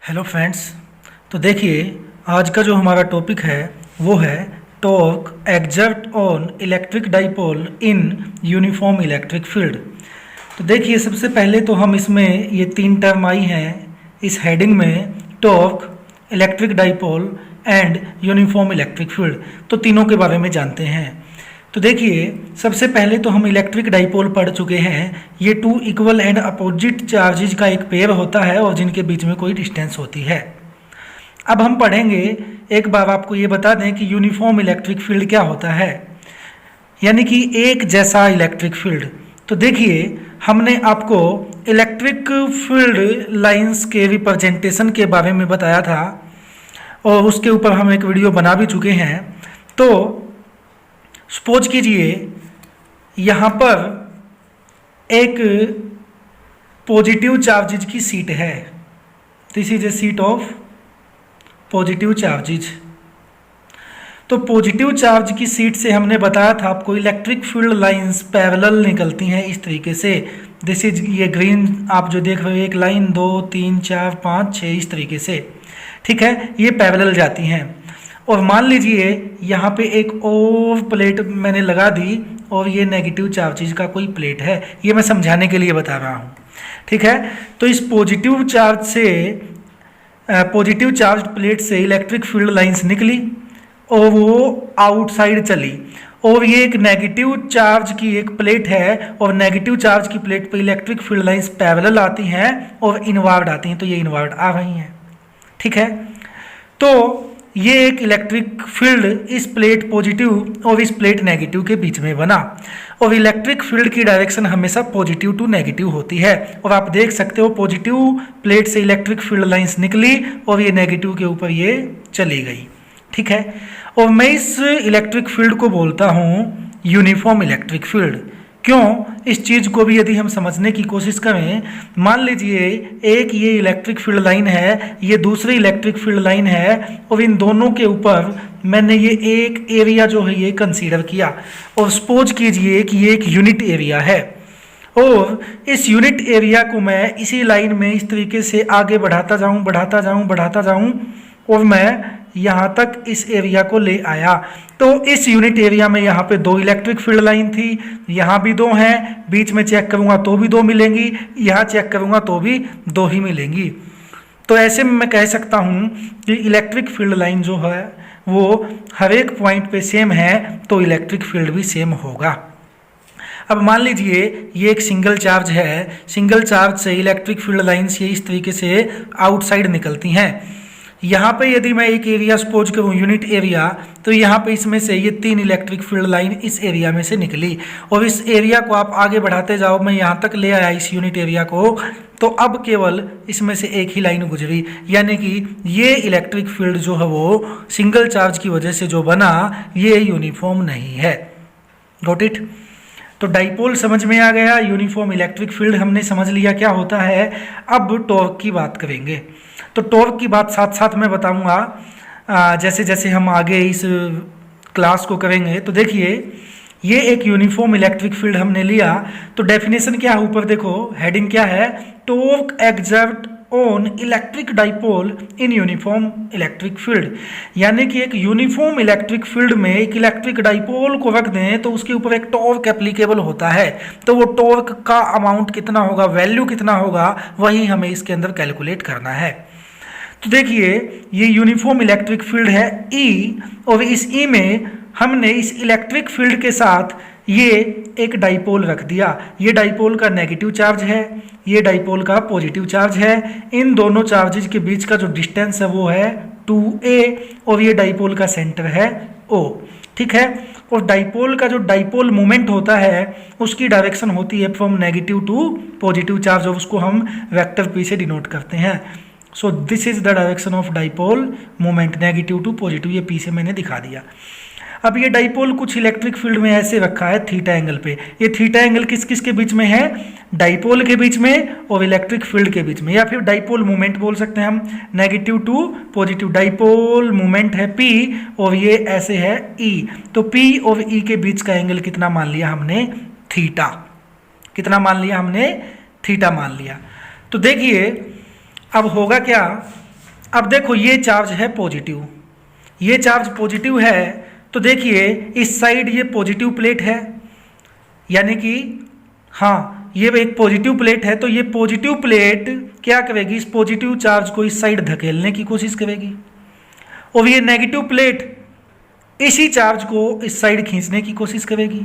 Hello friends. तो देखिए, आज का जो हमारा टॉपिक है वो है torque exert on electric dipole in uniform electric field. तो देखिए, सबसे पहले तो हम इसमें ये तीन टर्म आई हैं इस हेडिंग में, torque, electric dipole and uniform electric field. तो तीनों के बारे में जानते हैं। तो देखिए, सबसे पहले तो हम इलेक्ट्रिक डाइपोल पढ़ चुके हैं। ये two equal and opposite charges का एक पेयर होता है और जिनके बीच में कोई डिस्टेंस होती है। अब हम पढ़ेंगे, एक बार आपको ये बता दें कि यूनिफॉर्म इलेक्ट्रिक फील्ड क्या होता है, यानी कि एक जैसा इलेक्ट्रिक फील्ड। तो देखिए, हमने आपको इलेक्ट्रिक फील्ड लाइंस के रिप्रेजेंटेशन के बारे में बताया था और उसके ऊपर हम एक वीडियो बना भी चुके हैं। तो सपोज कीजिए यहाँ पर एक पॉजिटिव चार्जेज की सीट है। This is a seat of positive charges. तो पॉजिटिव चार्ज की सीट से हमने बताया था आपको इलेक्ट्रिक फील्ड लाइंस पैरेलल निकलती हैं इस तरीके से। दिस इज, ये ग्रीन आप जो देख रहे हो, एक लाइन 2 3 4 5 6 इस तरीके से, ठीक है, ये पैरेलल जाती हैं। और मान लीजिए यहाँ पे एक और प्लेट मैंने लगा दी और ये नेगेटिव चार्जेज का कोई प्लेट है। ये मैं समझाने के लिए बता रहा हूँ, ठीक है। तो इस पॉजिटिव चार्ज से, पॉजिटिव चार्ज प्लेट से इलेक्ट्रिक फील्ड लाइंस निकली और वो आउटसाइड चली। और ये एक नेगेटिव चार्ज की एक प्लेट है और नेगेटिव चार्ज की प्लेट पे इलेक्ट्रिक फील्ड लाइंस पैरेलल आती हैं और इनवर्ड आती हैं। तो ये इनवर्ड आ रही हैं, ठीक है। तो ये एक इलेक्ट्रिक फील्ड इस प्लेट पॉजिटिव और इस प्लेट नेगेटिव के बीच में बना। और इलेक्ट्रिक फील्ड की डायरेक्शन हमेशा पॉजिटिव टू नेगेटिव होती है। और आप देख सकते हो पॉजिटिव प्लेट से इलेक्ट्रिक फील्ड लाइंस निकली और ये नेगेटिव के ऊपर ये चली गई, ठीक है। और मैं इस इलेक्ट्रिक फील्ड को बोलता हूँ यूनिफॉर्म इलेक्ट्रिक फील्ड। क्यों? इस चीज़ को भी यदि हम समझने की कोशिश करें, मान लीजिए एक ये इलेक्ट्रिक फील्ड लाइन है, ये दूसरी इलेक्ट्रिक फील्ड लाइन है और इन दोनों के ऊपर मैंने ये एक एरिया जो है ये कंसीडर किया। और सपोज कीजिए कि ये एक यूनिट एरिया है और इस यूनिट एरिया को मैं इसी लाइन में इस तरीके से आगे बढ़ाता जाऊँ बढ़ाता जाऊँ बढ़ाता जाऊँ और मैं यहाँ तक इस एरिया को ले आया। तो इस यूनिट एरिया में यहाँ पे 2 इलेक्ट्रिक फील्ड लाइन थी, यहाँ भी 2 हैं, बीच में चेक करूँगा तो भी 2 मिलेंगी, यहाँ चेक करूँगा तो भी 2 ही मिलेंगी। तो ऐसे में मैं कह सकता हूँ कि इलेक्ट्रिक फील्ड लाइन जो है वो हर एक पॉइंट पे सेम है, तो इलेक्ट्रिक फील्ड भी सेम होगा। अब मान लीजिए ये एक सिंगल चार्ज है, सिंगल चार्ज से इलेक्ट्रिक फील्ड लाइन्स ये इस तरीके से आउटसाइड निकलती हैं। यहाँ पे यदि मैं एक एरिया सपोज करूँ यूनिट एरिया, तो यहाँ पे इसमें से ये 3 इलेक्ट्रिक फील्ड लाइन इस एरिया में से निकली और इस एरिया को आप आगे बढ़ाते जाओ, मैं यहाँ तक ले आया इस यूनिट एरिया को, तो अब केवल इसमें से एक ही लाइन गुजरी, यानी कि ये इलेक्ट्रिक फील्ड जो है वो सिंगल चार्ज की वजह से जो बना ये यूनिफॉर्म नहीं है। Got it? तो डाइपोल समझ में आ गया, यूनिफॉर्म इलेक्ट्रिक फील्ड हमने समझ लिया क्या होता है। अब टॉर्क की बात करेंगे। तो टॉर्क की बात साथ साथ मैं बताऊंगा जैसे जैसे हम आगे इस क्लास को करेंगे। तो देखिए, ये एक यूनिफॉर्म इलेक्ट्रिक फील्ड हमने लिया, तो डेफिनेशन क्या है, ऊपर देखो हेडिंग क्या है, torque exert on electric dipole in uniform electric field. यानी कि एक यूनिफॉर्म इलेक्ट्रिक फील्ड में एक इलेक्ट्रिक डाइपोल को रख दें तो उसके ऊपर एक टॉर्क एप्लीकेबल होता है। तो वो टॉर्क का अमाउंट कितना होगा, वैल्यू कितना होगा, वही हमें इसके अंदर कैलकुलेट करना है। तो देखिए, ये यूनिफॉर्म इलेक्ट्रिक फील्ड है E, और इस E में हमने इस इलेक्ट्रिक फील्ड के साथ ये एक डाइपोल रख दिया। ये डाइपोल का नेगेटिव चार्ज है, ये डाइपोल का पॉजिटिव चार्ज है। इन दोनों चार्जेज के बीच का जो डिस्टेंस है वो है 2a और ये डाइपोल का सेंटर है O, ठीक है। और डाइपोल का जो डाइपोल मोमेंट होता है उसकी डायरेक्शन होती है from negative to positive charge और उसको हम वेक्टर P से डिनोट करते हैं। So this is the direction of dipole moment, negative to positive, ये P से मैंने दिखा दिया। अब ये डाइपोल कुछ इलेक्ट्रिक फील्ड में ऐसे रखा है थीटा एंगल पे। ये थीटा एंगल किस किस के बीच में है, डाइपोल के बीच में और इलेक्ट्रिक फील्ड के बीच में, या फिर डाइपोल मोमेंट बोल सकते हैं हम, negative to positive. Dipole moment है P और ये ऐसे है E। तो P और E के बीच का एंगल कितना मान लिया हमने, थीटा। कितना मान लिया हमने, थीटा मान लिया। तो देखिए अब होगा क्या अब देखो ये चार्ज है पॉजिटिव, ये चार्ज पॉजिटिव है, तो देखिए इस साइड ये पॉजिटिव प्लेट है, यानी कि हाँ ये एक पॉजिटिव प्लेट है, तो ये पॉजिटिव प्लेट क्या करेगी, इस पॉजिटिव चार्ज को इस साइड धकेलने की कोशिश करेगी, और ये नेगेटिव प्लेट इसी चार्ज को इस साइड खींचने की कोशिश करेगी।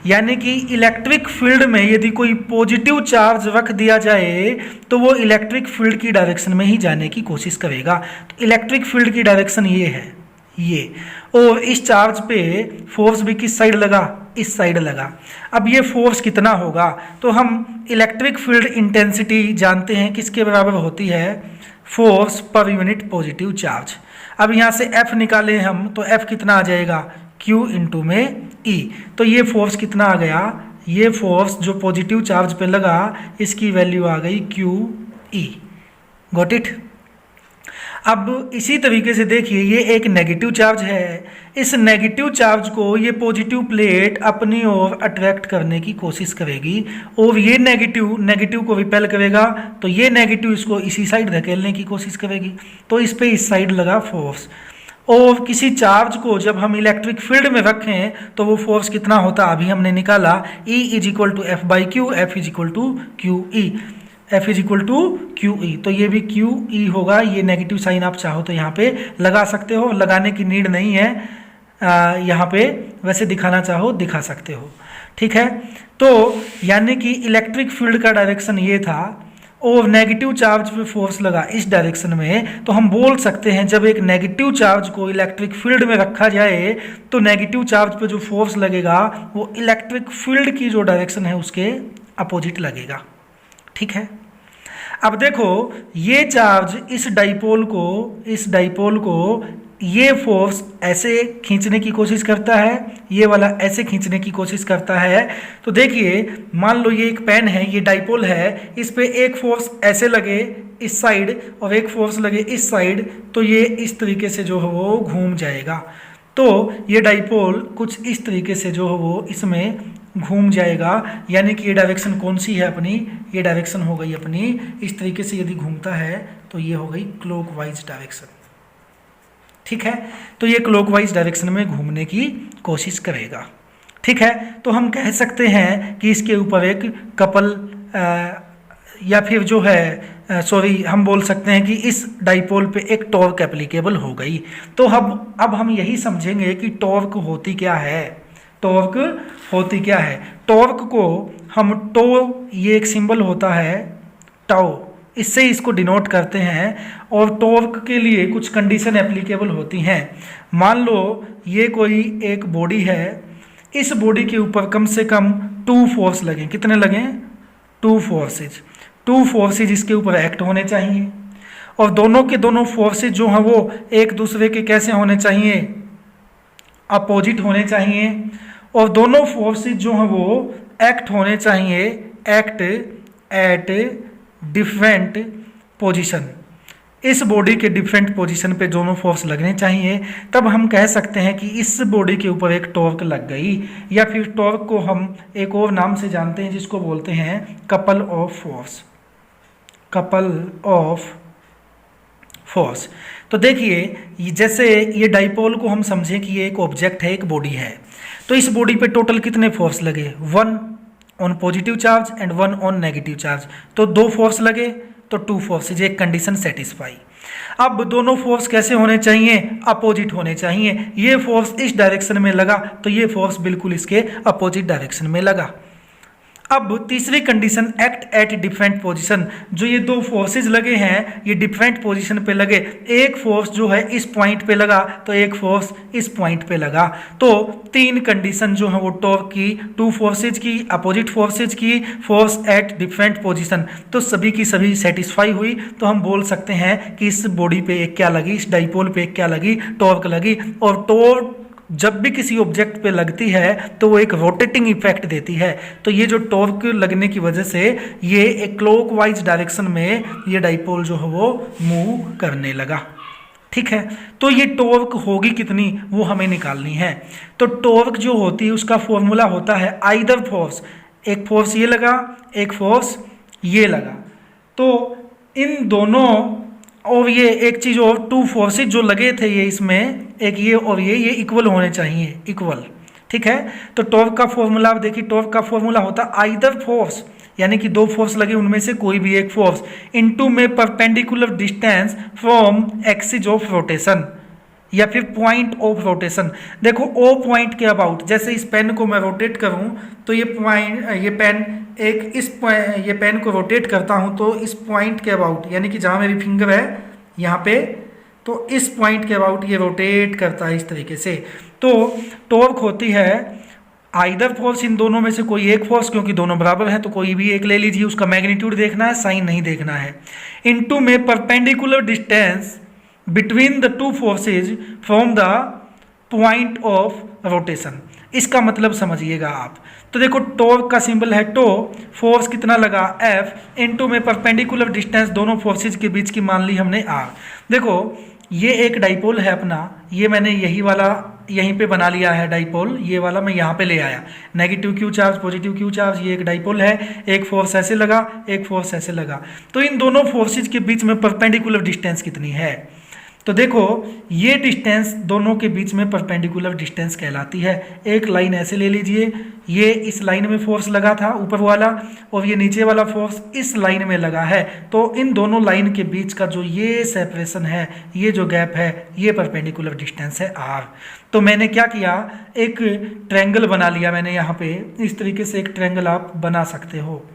यानी कि इलेक्ट्रिक फील्ड में यदि कोई पॉजिटिव चार्ज रख दिया जाए तो वो इलेक्ट्रिक फील्ड की डायरेक्शन में ही जाने की कोशिश करेगा। तो इलेक्ट्रिक फील्ड की डायरेक्शन ये है, ये, और इस चार्ज पे फोर्स भी किस साइड लगा, इस साइड लगा। अब ये फोर्स कितना होगा, तो हम इलेक्ट्रिक फील्ड इंटेंसिटी जानते हैं किसके बराबर होती है, force per unit positive charge. अब यहाँ से F निकालें हम, तो F कितना आ जाएगा, Q इंटू में E। तो ये फोर्स कितना आ गया, ये फोर्स जो पॉजिटिव चार्ज पे लगा इसकी वैल्यू आ गई QE। Got it. अब इसी तरीके से देखिए ये एक नेगेटिव चार्ज है, इस नेगेटिव चार्ज को ये पॉजिटिव प्लेट अपनी ओर अट्रैक्ट करने की कोशिश करेगी, और ये नेगेटिव को रिपेल करेगा, तो ये नेगेटिव इसको इसी साइड धकेलने की कोशिश करेगी, तो इस पे इस साइड लगा फोर्स। और किसी चार्ज को जब हम इलेक्ट्रिक फील्ड में रखें तो वो फोर्स कितना होता, अभी हमने निकाला, E is equal to F by q, F is equal to q E, F is equal to q E. तो ये भी क्यू ई होगा, ये नेगेटिव साइन आप चाहो तो यहाँ पे लगा सकते हो, लगाने की नीड नहीं है, यहाँ पे वैसे दिखाना चाहो दिखा सकते हो, ठीक है। तो यानी कि इलेक्ट्रिक फील्ड का डायरेक्शन ये था, और नेगेटिव चार्ज पे फोर्स लगा इस डायरेक्शन में, तो हम बोल सकते हैं जब एक नेगेटिव चार्ज को इलेक्ट्रिक फील्ड में रखा जाए तो नेगेटिव चार्ज पे जो फोर्स लगेगा वो इलेक्ट्रिक फील्ड की जो डायरेक्शन है उसके अपोजिट लगेगा, ठीक है। अब देखो ये चार्ज इस डाइपोल को ये फोर्स ऐसे खींचने की कोशिश करता है, ये वाला ऐसे खींचने की कोशिश करता है। तो देखिए मान लो ये एक पेन है, ये डाइपोल है, इस पे एक फोर्स ऐसे लगे इस साइड और एक फोर्स लगे इस साइड, तो ये इस तरीके से जो है वो घूम जाएगा। तो ये डाइपोल कुछ इस तरीके से जो है वो इसमें घूम जाएगा, यानी कि ये डायरेक्शन कौन सी है अपनी, ये डायरेक्शन हो गई अपनी इस तरीके से यदि घूमता है तो ये हो गई क्लॉकवाइज डायरेक्शन, ठीक है। तो ये क्लॉकवाइज डायरेक्शन में घूमने की कोशिश करेगा, ठीक है। तो हम कह सकते हैं कि इसके ऊपर एक कपल या फिर जो है हम बोल सकते हैं कि इस डाइपोल पे एक टॉर्क एप्लीकेबल हो गई। तो अब हम यही समझेंगे कि टॉर्क होती क्या है, टॉर्क होती क्या है। टॉर्क को हम ये एक सिंबल होता है टाउ, इससे इसको डिनोट करते हैं, और टॉर्क के लिए कुछ कंडीशन एप्लीकेबल होती हैं। मान लो ये कोई एक बॉडी है, इस बॉडी के ऊपर कम से कम 2 फोर्स लगें, कितने लगें, 2 फोर्सेज इसके ऊपर एक्ट होने चाहिए, और दोनों के दोनों फोर्सेज जो हैं वो एक दूसरे के कैसे होने चाहिए, अपोजिट होने चाहिए, और दोनों फोर्सेज जो हैं वो एक्ट होने चाहिए, एक्ट एट डिफरेंट पोजीशन, इस बॉडी के डिफरेंट पोजीशन पे दोनों फोर्स लगने चाहिए। तब हम कह सकते हैं कि इस बॉडी के ऊपर एक टॉर्क लग गई, या फिर टॉर्क को हम एक और नाम से जानते हैं जिसको बोलते हैं couple of force, couple of force. तो देखिए जैसे ये डाइपोल को हम समझें कि ये एक ऑब्जेक्ट है, एक बॉडी है, तो इस बॉडी पे टोटल कितने फोर्स लगे, 1 on positive charge and 1 on negative charge, तो 2 फोर्स लगे, तो 2 फोर्सेज, एक कंडीशन सेटिस्फाई। अब दोनों फोर्स कैसे होने चाहिए, अपोजिट होने चाहिए। ये फोर्स इस डायरेक्शन में लगा तो ये फोर्स बिल्कुल इसके अपोजिट डायरेक्शन में लगा। अब तीसरी condition act at different position, जो ये 2 फोर्सेज लगे हैं ये डिफरेंट पोजीशन पे लगे, एक फोर्स जो है इस पॉइंट पे लगा तो एक फोर्स इस पॉइंट पे लगा। तो 3 कंडीशन जो है वो टॉर्क की, 2 फोर्सेज की, अपोजिट फोर्सेज की, फोर्स एट डिफरेंट पोजीशन, तो सभी की सभी सेटिस्फाई हुई। तो हम बोल सकते हैं कि इस बॉडी पे एक क्या लगी, इस डाइपोल पे एक क्या लगी, टॉर्क लगी। और टॉर्क जब भी किसी ऑब्जेक्ट पे लगती है तो वो एक रोटेटिंग इफेक्ट देती है। तो ये जो टॉर्क लगने की वजह से ये एक क्लॉकवाइज डायरेक्शन में ये डाइपोल जो है वो मूव करने लगा, ठीक है। तो ये टॉर्क होगी कितनी वो हमें निकालनी है। तो टॉर्क जो होती है उसका फॉर्मूला होता है आइदर फोर्स, एक फोर्स ये लगा, एक फोर्स ये लगा, तो इन दोनों और ये एक चीज़ और, टू फोर्सेज जो लगे थे ये इसमें, एक ये और ये इक्वल होने चाहिए, इक्वल। ठीक है, तो टॉर्क का फॉर्मूला आप देखिए, टॉर्क का फॉर्मूला होता है आइदर फोर्स, यानी कि दो फोर्स लगे उनमें से कोई भी एक फोर्स, इनटू में perpendicular distance from axis of rotation या फिर पॉइंट ऑफ रोटेशन। देखो ओ पॉइंट के अबाउट, जैसे इस पेन को मैं रोटेट करूं तो ये पॉइंट, ये पेन एक ये पेन को रोटेट करता हूं तो इस पॉइंट के अबाउट, यानी कि जहां मेरी फिंगर है यहाँ पे, तो इस पॉइंट के अबाउट ये रोटेट करता है इस तरीके से। तो टॉर्क होती है आइदर फोर्स, इन दोनों में से कोई एक फोर्स, क्योंकि दोनों बराबर है तो कोई भी एक ले लीजिए, उसका मैग्नीट्यूड देखना है, साइन नहीं देखना है, इनटू में perpendicular distance between the two forces from the point of rotation. इसका मतलब समझिएगा आप। तो देखो टॉर्क का सिंबल है टो, फोर्स कितना लगा F, इनटू में परपेंडिकुलर डिस्टेंस दोनों फोर्सेज के बीच की मान ली हमने R। देखो ये एक डाइपोल है अपना, ये मैंने यही वाला यहीं पे बना लिया है डाइपोल, ये वाला मैं यहाँ पे ले आया, negative Q charge positive Q charge, ये एक डाइपोल है, एक फोर्स ऐसे लगा, एक फोर्स ऐसे लगा। तो इन दोनों फोर्सेज के बीच में परपेंडिकुलर डिस्टेंस कितनी है, तो देखो ये डिस्टेंस दोनों के बीच में परपेंडिकुलर डिस्टेंस कहलाती है। एक लाइन ऐसे ले लीजिए, ये इस लाइन में फोर्स लगा था ऊपर वाला, और ये नीचे वाला फोर्स इस लाइन में लगा है, तो इन दोनों लाइन के बीच का जो ये सेपरेशन है, ये जो गैप है, ये परपेंडिकुलर डिस्टेंस है R। तो मैंने क्या किया, एक ट्रायंगल बना लिया मैंने यहाँ पे, इस तरीके से एक ट्रायंगल आप बना सकते हो,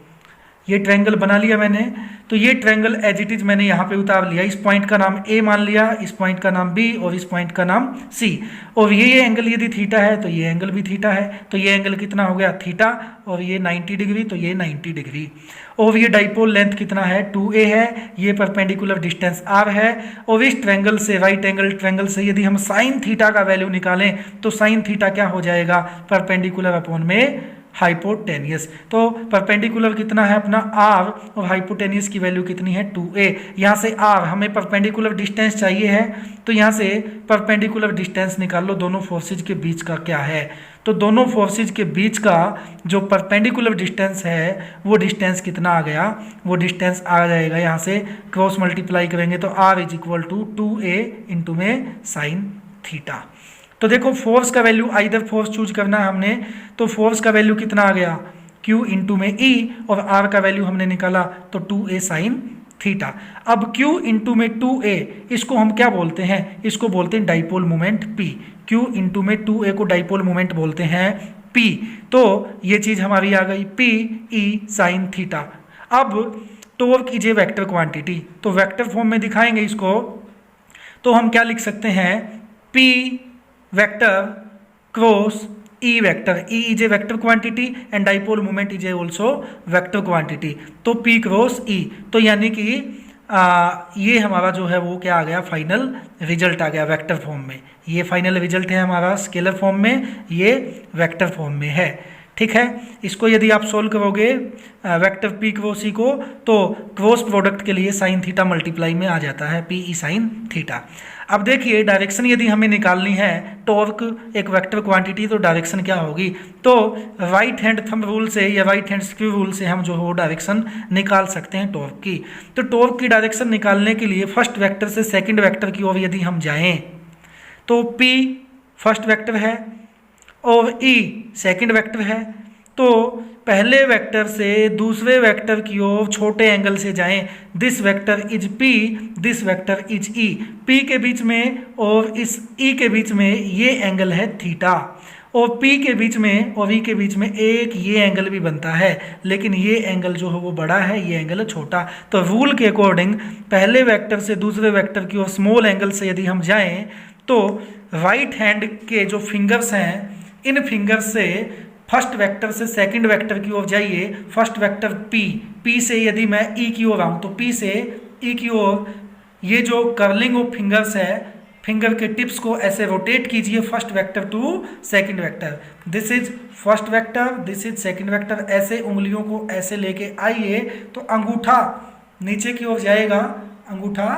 ये ट्रायंगल बना लिया मैंने। तो ये ट्रायंगल एज इट इज मैंने यहाँ पे उतार लिया, इस पॉइंट का नाम A मान लिया, इस पॉइंट का नाम B और इस पॉइंट का नाम C, और ये एंगल यदि थीटा है तो ये एंगल भी थीटा है, तो ये एंगल कितना हो गया थीटा, और ये 90 डिग्री, तो ये 90 डिग्री। और ये डाइपोल लेंथ कितना है 2a है, ये परपेंडिकुलर डिस्टेंस R है, और इस ट्रायंगल से, राइट एंगल ट्रायंगल से यदि हम साइन थीटा का वैल्यू निकालें तो साइन थीटा क्या हो जाएगा, परपेंडिकुलर अपॉन में हाइपोटेनियस। तो परपेंडिकुलर कितना है अपना R, और हाइपोटेनियस की वैल्यू कितनी है 2a। यहाँ से R हमें परपेंडिकुलर डिस्टेंस चाहिए है, तो यहाँ से परपेंडिकुलर डिस्टेंस निकाल लो दोनों फोर्सेज के बीच का क्या है। तो दोनों फोर्सेज के बीच का जो परपेंडिकुलर डिस्टेंस है वो डिस्टेंस कितना आ गया, वो डिस्टेंस आ जाएगा, यहाँ से क्रॉस मल्टीप्लाई करेंगे तो R is equal to 2a into में साइन थीटा। तो देखो फोर्स का वैल्यू आइदर फोर्स चूज करना है हमने, तो फोर्स का वैल्यू कितना आ गया Q इंटू में E, और R का वैल्यू हमने निकाला तो 2a साइन थीटा। अब Q इंटू में 2a, इसको हम क्या बोलते हैं, इसको बोलते हैं dipole moment P। Q into में 2a को डाइपोल मोमेंट बोलते हैं P। तो ये चीज हमारी आ गई P E साइन थीटा। अब torque is a vector quantity, तो वेक्टर फॉर्म में दिखाएंगे इसको, तो हम क्या लिख सकते हैं, P vector cross E vector, E is a vector quantity and dipole moment is a also vector quantity, तो P क्रॉस E। तो यानी कि ये हमारा जो है वो क्या आ गया, फाइनल रिजल्ट आ गया वेक्टर फॉर्म में। ये फाइनल रिजल्ट है हमारा स्केलर फॉर्म में, ये वेक्टर फॉर्म में है। ठीक है, इसको यदि आप सोल्व करोगे वेक्टर P क्रॉस E को, तो क्रॉस प्रोडक्ट के लिए साइन थीटा मल्टीप्लाई में आ जाता है P E साइन थीटा। अब देखिए डायरेक्शन यदि हमें निकालनी है, टॉर्क एक वेक्टर क्वांटिटी, तो डायरेक्शन क्या होगी, तो राइट हैंड थंब रूल से या राइट हैंड स्क्रू रूल से हम जो हो डायरेक्शन निकाल सकते हैं टॉर्क की। तो टॉर्क की डायरेक्शन निकालने के लिए फर्स्ट वेक्टर से सेकंड वेक्टर की ओर यदि हम जाएं, तो P फर्स्ट वेक्टर है और E सेकंड वेक्टर है, तो पहले वेक्टर से दूसरे वेक्टर की ओर छोटे एंगल से जाएं, this vector is P, this vector is E। P के बीच में और इस E के बीच में ये एंगल है थीटा, और P के बीच में और E के बीच में एक ये एंगल भी बनता है, लेकिन ये एंगल जो है वो बड़ा है, ये एंगल छोटा। तो रूल के अकॉर्डिंग पहले वेक्टर से दूसरे वेक्टर की ओर स्मॉल एंगल से यदि हम जाएं, तो राइट हैंड के जो फिंगर्स हैं, इन फिंगर्स से फर्स्ट वेक्टर से सेकंड वेक्टर की ओर जाइए। फर्स्ट वेक्टर P से यदि मैं E की ओर आऊँ, तो P से E की ओर ये जो कर्लिंग ऑफ फिंगर्स है, फिंगर के टिप्स को ऐसे रोटेट कीजिए first vector to second vector. This is first vector, this is second vector. ऐसे उंगलियों को ऐसे लेके आइए तो अंगूठा नीचे की ओर जाएगा, अंगूठा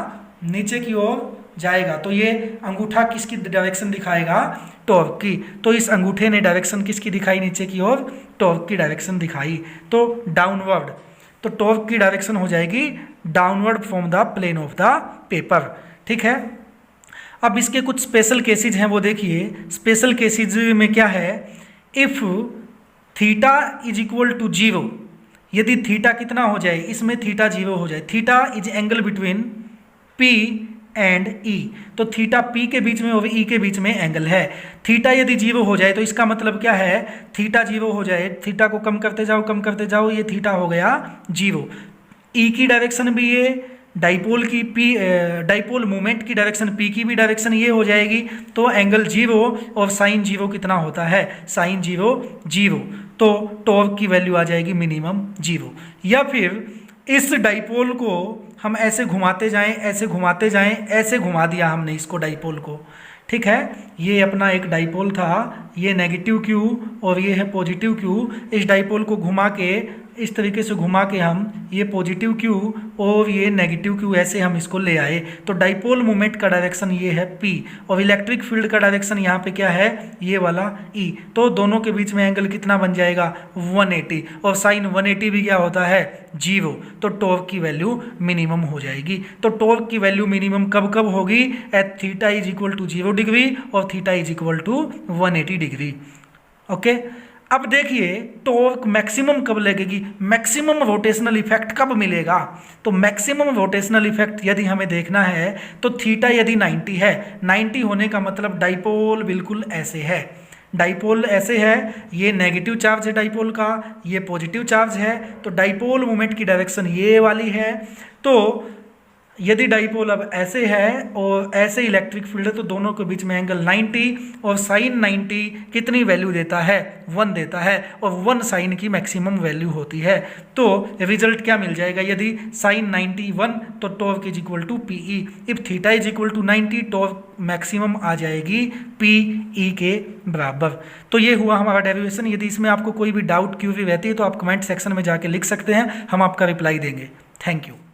नीचे की ओर जाएगा, तो ये अंगूठा किसकी डायरेक्शन दिखाएगा, टॉर्क की। तो इस अंगूठे ने डायरेक्शन किसकी दिखाई, नीचे की ओर टॉर्क की डायरेक्शन दिखाई, तो डाउनवर्ड। तो टॉर्क की डायरेक्शन हो जाएगी downward from the plane of the paper. ठीक है, अब इसके कुछ स्पेशल केसेज हैं वो देखिए। स्पेशल केसेज में क्या है, if theta is equal to 0, यदि थीटा कितना हो जाए, इसमें थीटा 0 हो जाए, theta is angle between P and E, तो थीटा P के बीच में और E के बीच में एंगल है। थीटा यदि 0 हो जाए तो इसका मतलब क्या है, थीटा 0 हो जाए, थीटा को कम करते जाओ कम करते जाओ, ये थीटा हो गया 0। E की डायरेक्शन भी ये, डाइपोल की डाइपोल मोमेंट की डायरेक्शन P की भी डायरेक्शन ये हो जाएगी, तो एंगल 0 और साइन 0 कितना होता है, साइन 0 0, तो टॉर्क की वैल्यू आ जाएगी मिनिमम 0। या फिर इस डाइपोल को हम ऐसे घुमाते जाएं ऐसे घुमाते जाएं, ऐसे घुमा दिया हमने इसको डाइपोल को। ठीक है, ये अपना एक डाइपोल था, ये नेगेटिव Q और ये है पॉजिटिव Q। इस डाइपोल को घुमा के इस तरीके से घुमा के हम ये पॉजिटिव Q और ये नेगेटिव Q ऐसे हम इसको ले आए, तो डाइपोल मोमेंट का डायरेक्शन ये है P और इलेक्ट्रिक फील्ड का डायरेक्शन यहाँ पे क्या है, ये वाला E। तो दोनों के बीच में एंगल कितना बन जाएगा 180, और साइन 180 भी क्या होता है 0, तो टॉर्क की वैल्यू मिनिमम हो जाएगी। तो टॉर्क की वैल्यू मिनिमम कब कब होगी, at theta is equal to 0 degree और theta is equal to 180 degree. Okay, अब देखिए टॉर्क मैक्सिमम कब लगेगी, मैक्सिमम रोटेशनल इफेक्ट कब मिलेगा। तो मैक्सिमम रोटेशनल इफेक्ट यदि हमें देखना है तो थीटा यदि 90 है, 90 होने का मतलब डाइपोल बिल्कुल ऐसे है, डाइपोल ऐसे है, ये नेगेटिव चार्ज है डाइपोल का, ये पॉजिटिव चार्ज है, तो डाइपोल मोमेंट की डायरेक्शन ये वाली है। तो यदि डाइपोल अब ऐसे है और ऐसे इलेक्ट्रिक फील्ड है तो दोनों के बीच में एंगल 90 और साइन 90 कितनी वैल्यू देता है 1 देता है, और 1 साइन की मैक्सिमम वैल्यू होती है। तो रिजल्ट क्या मिल जाएगा, यदि साइन 90 1 तो torque is equal to PE। If theta is equal to 90 torque maximum आ जाएगी PE के बराबर। तो ये हुआ हमारा डेरिवेशन। यदि इसमें आपको कोई भी डाउट क्यूरी रहती है तो आप कमेंट सेक्शन में जाके लिख सकते हैं, हम आपका रिप्लाई देंगे। Thank you.